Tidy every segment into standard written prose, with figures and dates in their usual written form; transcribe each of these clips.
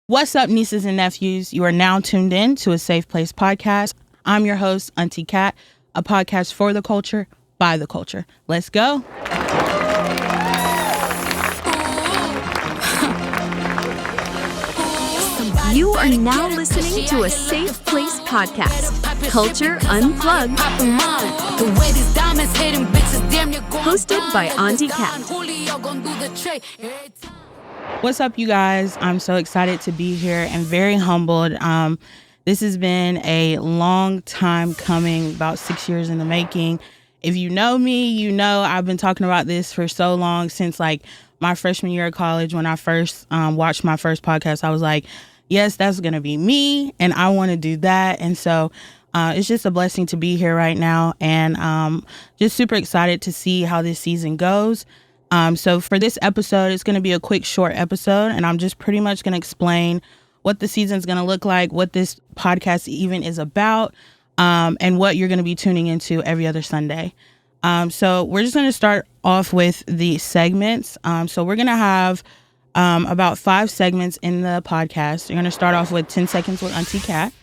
What's up, nieces and nephews? You are now tuned in to a Safe Place podcast. I'm your host, Auntie Cat, a podcast for the culture, by the culture. Let's go. You are now listening to a Safe Place podcast, Culture Unplugged, hosted by Auntie Cat. What's up, you guys? I'm so excited to be here and very humbled. This has been a long time coming, about 6 years in the making. If you know me, you know I've been talking about this for so long, since like my freshman year of college. When I first watched my first podcast, I was like, yes, that's going to be me, and I want to do that. And so it's just a blessing to be here right now, and just super excited to see how this season goes. So for this episode, it's going to be a quick, short episode, and I'm just pretty much going to explain what the season's going to look like, what this podcast even is about, and what you're going to be tuning into every other Sunday. So we're just going to start off with the segments. So we're going to have about 5 segments in the podcast. You're going to start off with 10 seconds with Auntie Cat.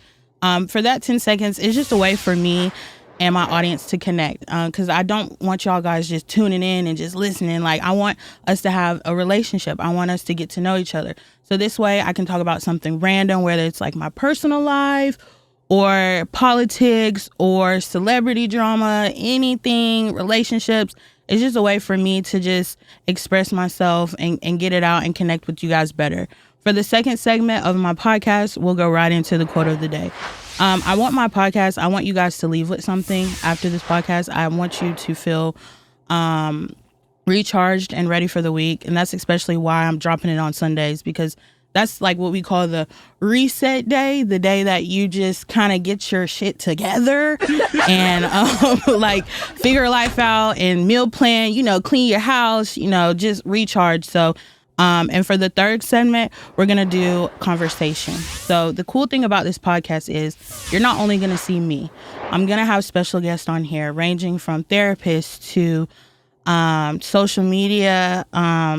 For that 10 seconds, it's just a way for me and my audience to connect, because I don't want y'all guys just tuning in and just listening. Like, I want us to have a relationship. I want us to get to know each other. So this way I can talk about something random, whether it's like my personal life or politics or celebrity drama, anything, relationships. It's just a way for me to just express myself and get it out and connect with you guys better. For the second segment of my podcast, we'll go right into the quote of the day. I want you guys to leave with something after this podcast. I want you to feel recharged and ready for the week. And that's especially why I'm dropping it on Sundays, because that's like what we call the reset day, the day that you just kind of get your shit together and like figure life out and meal plan, clean your house, just recharge. So and for the third segment, we're going to do conversation. So the cool thing about this podcast is you're not only going to see me. I'm going to have special guests on here, ranging from therapists to social media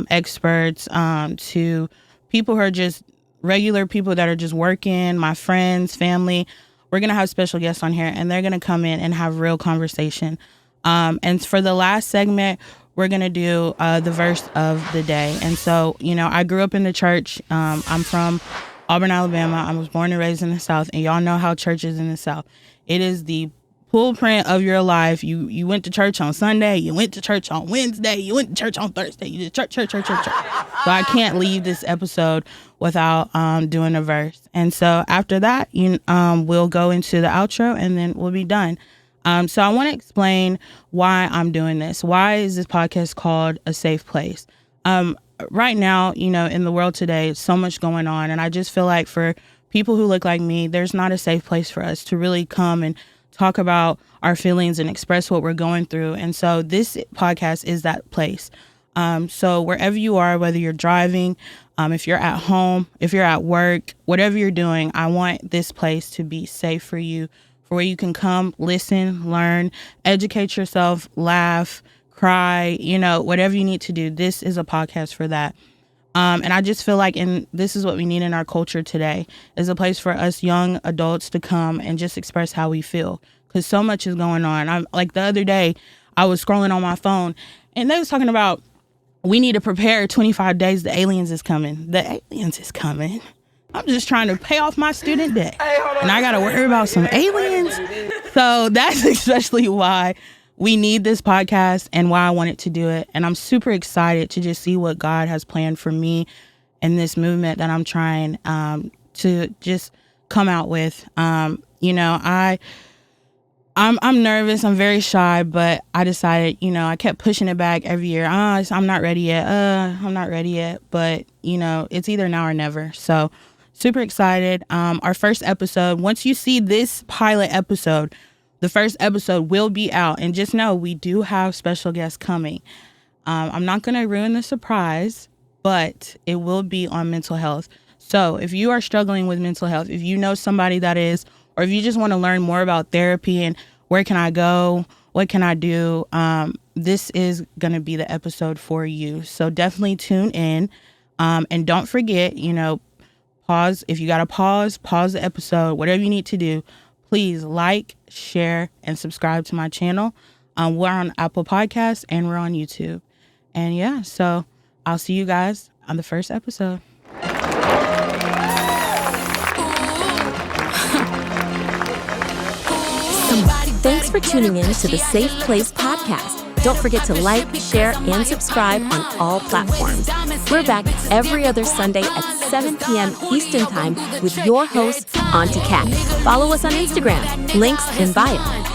experts, to people who are just regular people that are just working, my friends, family. We're going to have special guests on here, and they're going to come in and have real conversation. And for the last segment, we're going to do the verse of the day. And so, I grew up in the church. I'm from Auburn, Alabama. I was born and raised in the South, and y'all know how church is in the South. It is the blueprint of your life. You went to church on Sunday. You went to church on Wednesday. You went to church on Thursday. You did church. So I can't leave this episode without doing a verse. And so after that, we'll go into the outro, and then we'll be done. So I want to explain why I'm doing this. Why is this podcast called A Safe Place? Right now, in the world today, so much going on. And I just feel like for people who look like me, there's not a safe place for us to really come and talk about our feelings and express what we're going through. And so this podcast is that place. So wherever you are, whether you're driving, if you're at home, if you're at work, whatever you're doing, I want this place to be safe for you, for where you can come, listen, learn, educate yourself, laugh, cry, whatever you need to do. This is a podcast for that. And I just feel like this is what we need in our culture today, is a place for us young adults to come and just express how we feel, because so much is going on. I'm like, the other day I was scrolling on my phone, and they was talking about we need to prepare 25 days. The aliens is coming. I'm just trying to pay off my student debt, and I got to worry about some aliens. So that's especially why we need this podcast and why I wanted to do it. And I'm super excited to just see what God has planned for me in this movement that I'm trying to just come out with. I'm nervous. I'm very shy, but I decided, I kept pushing it back every year. I'm not ready yet. I'm not ready yet. But, it's either now or never. So super excited. Our first episode, once you see this pilot episode, the first episode will be out. And just know we do have special guests coming. I'm not going to ruin the surprise, but it will be on mental health. So if you are struggling with mental health, if you know somebody that is, or if you just want to learn more about therapy and where can I go, what can I do, this is going to be the episode for you. So definitely tune in. And don't forget, pause. If you got to pause the episode, whatever you need to do. Please like, share, and subscribe to my channel. We're on Apple Podcasts and we're on YouTube. And yeah, so I'll see you guys on the first episode. Thanks for tuning in to the Safe Place Podcast. Don't forget to like, share, and subscribe on all platforms. We're back every other Sunday at 7 p.m. Eastern Time with your host, Auntie Cat. Follow us on Instagram. Links in bio.